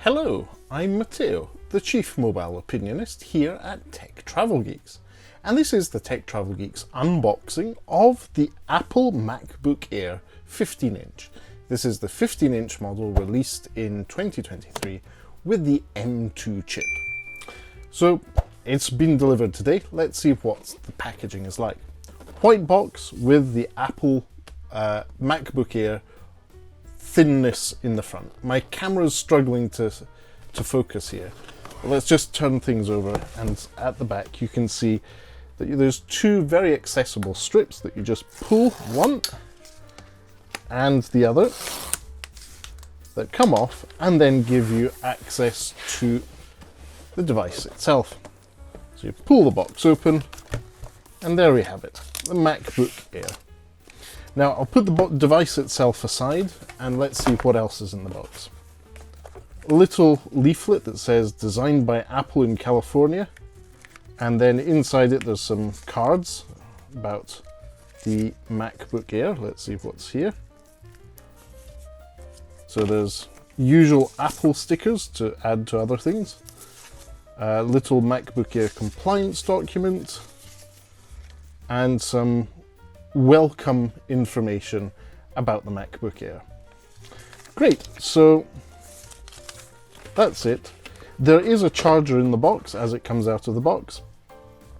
Hello, I'm Matteo, the Chief Mobile Opinionist here at Tech Travel Geeks, and this is the Tech Travel Geeks unboxing of the Apple MacBook Air 15-inch. This is the 15-inch model released in 2023 with the M2 chip. So it's been delivered today. Let's see what the packaging is like. White box with the Apple MacBook Air thinness in the front. My camera's struggling to focus here. Let's just turn things over, and at the back you can see that there's two very accessible strips that you just pull, one and the other, that come off and then give you access to the device itself. So you pull the box open and there we have it, the MacBook Air. Now I'll put the device itself aside and let's see what else is in the box. A little leaflet that says designed by Apple in California, and then inside it there's some cards about the MacBook Air. Let's see what's here. So there's usual Apple stickers to add to other things. A little MacBook Air compliance document and some welcome information about the MacBook Air. Great, so that's it. There is a charger in the box as it comes out of the box.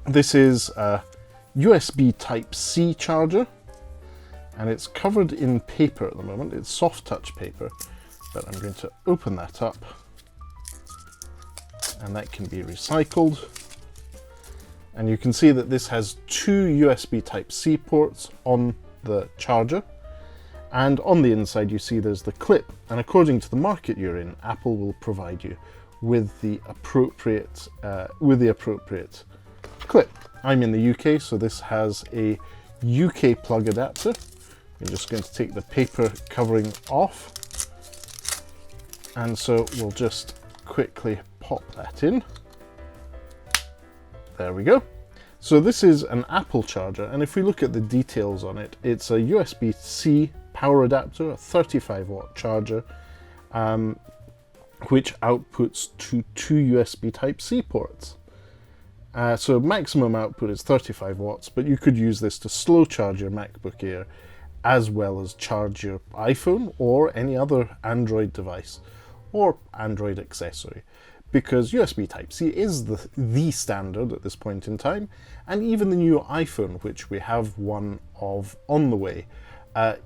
This is a USB Type-C charger, and it's covered in paper at the moment. It's soft touch paper, but I'm going to open that up, and that can be recycled. And you can see that this has two USB Type-C ports on the charger, and on the inside you see there's the clip, and according to the market you're in, Apple will provide you with the appropriate clip. I'm in the UK, so this has a UK plug adapter. I'm just going to take the paper covering off, and so we'll just quickly pop that in. There we go. So this is an Apple charger, and if we look at the details on it, it's a USB-C power adapter, a 35-watt charger, which outputs to two USB Type-C ports. So maximum output is 35 watts, but you could use this to slow charge your MacBook Air as well as charge your iPhone or any other Android device or Android accessory, because USB Type-C is the standard at this point in time, and even the new iPhone, which we have one of on the way,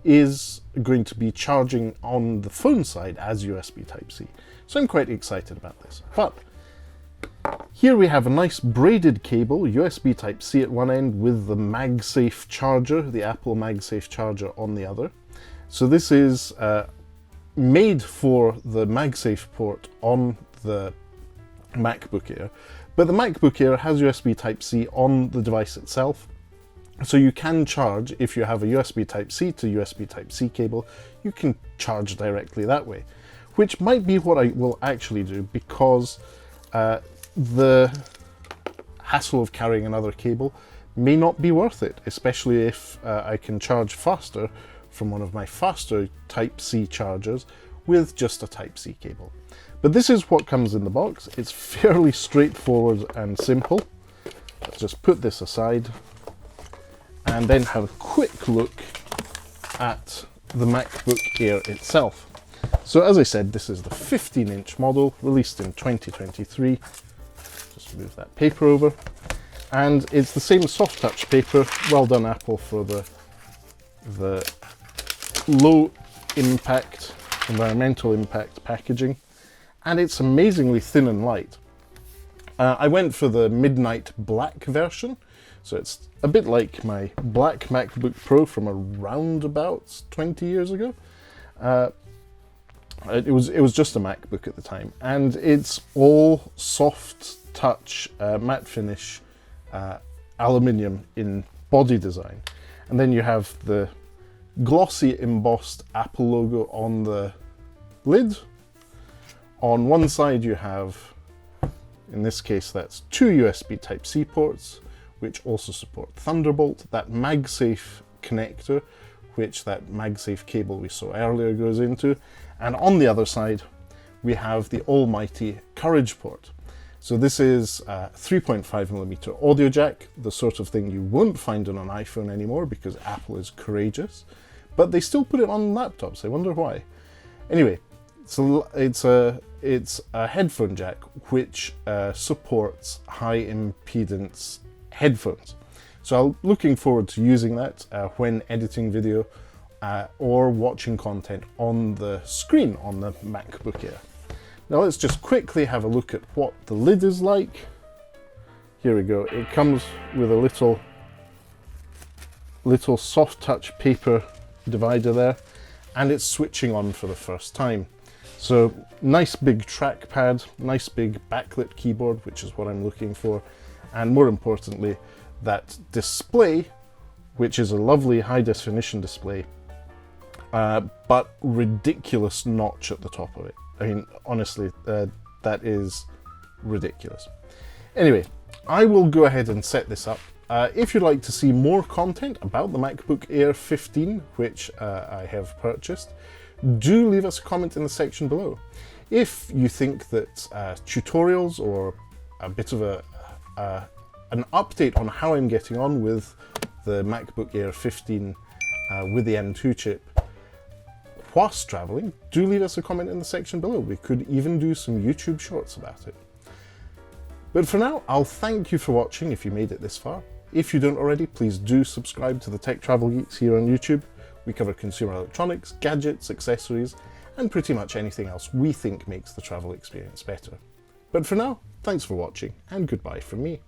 is going to be charging on the phone side as USB Type-C. So I'm quite excited about this. But here we have a nice braided cable, USB Type-C at one end with the MagSafe charger, the Apple MagSafe charger on the other. So this is made for the MagSafe port on the MacBook Air, but the MacBook Air has USB Type-C on the device itself, so you can charge. If you have a USB Type-C to USB Type-C cable, you can charge directly that way, which might be what I will actually do, because the hassle of carrying another cable may not be worth it, especially if I can charge faster from one of my faster Type-C chargers with just a Type-C cable. But this is what comes in the box. It's fairly straightforward and simple. Let's just put this aside and then have a quick look at the MacBook Air itself. So as I said, this is the 15-inch model released in 2023. Just move that paper over. And it's the same soft touch paper. Well done, Apple, for the low impact, environmental impact packaging. And it's amazingly thin and light. I went for the midnight black version, so it's a bit like my black MacBook Pro from around about 20 years ago. It was just a MacBook at the time, and it's all soft touch, matte finish, aluminium in body design. And then you have the glossy embossed Apple logo on the lid. On one side you have, in this case that's two USB Type-C ports, which also support Thunderbolt, that MagSafe connector, which that MagSafe cable we saw earlier goes into, and on the other side we have the almighty Courage port. So this is a 3.5mm audio jack, the sort of thing you won't find on an iPhone anymore because Apple is courageous, but they still put it on laptops. I wonder why. Anyway, so it's a headphone jack which supports high impedance headphones. So I'm looking forward to using that when editing video or watching content on the screen on the MacBook Air. Now let's just quickly have a look at what the lid is like. Here we go. It comes with a little soft touch paper divider there, and it's switching on for the first time. So nice big trackpad, nice big backlit keyboard, which is what I'm looking for, and more importantly, that display, which is a lovely high definition display, but ridiculous notch at the top of it. I mean, honestly, that is ridiculous. Anyway, I will go ahead and set this up. If you'd like to see more content about the MacBook Air 15, which I have purchased, do leave us a comment in the section below. If you think that tutorials or a bit of an update on how I'm getting on with the MacBook Air 15 with the M2 chip whilst traveling, do leave us a comment in the section below. We could even do some YouTube shorts about it. But for now, I'll thank you for watching if you made it this far. If you don't already, please do subscribe to the Tech Travel Geeks here on YouTube. We cover consumer electronics, gadgets, accessories, and pretty much anything else we think makes the travel experience better. But for now, thanks for watching, and goodbye from me.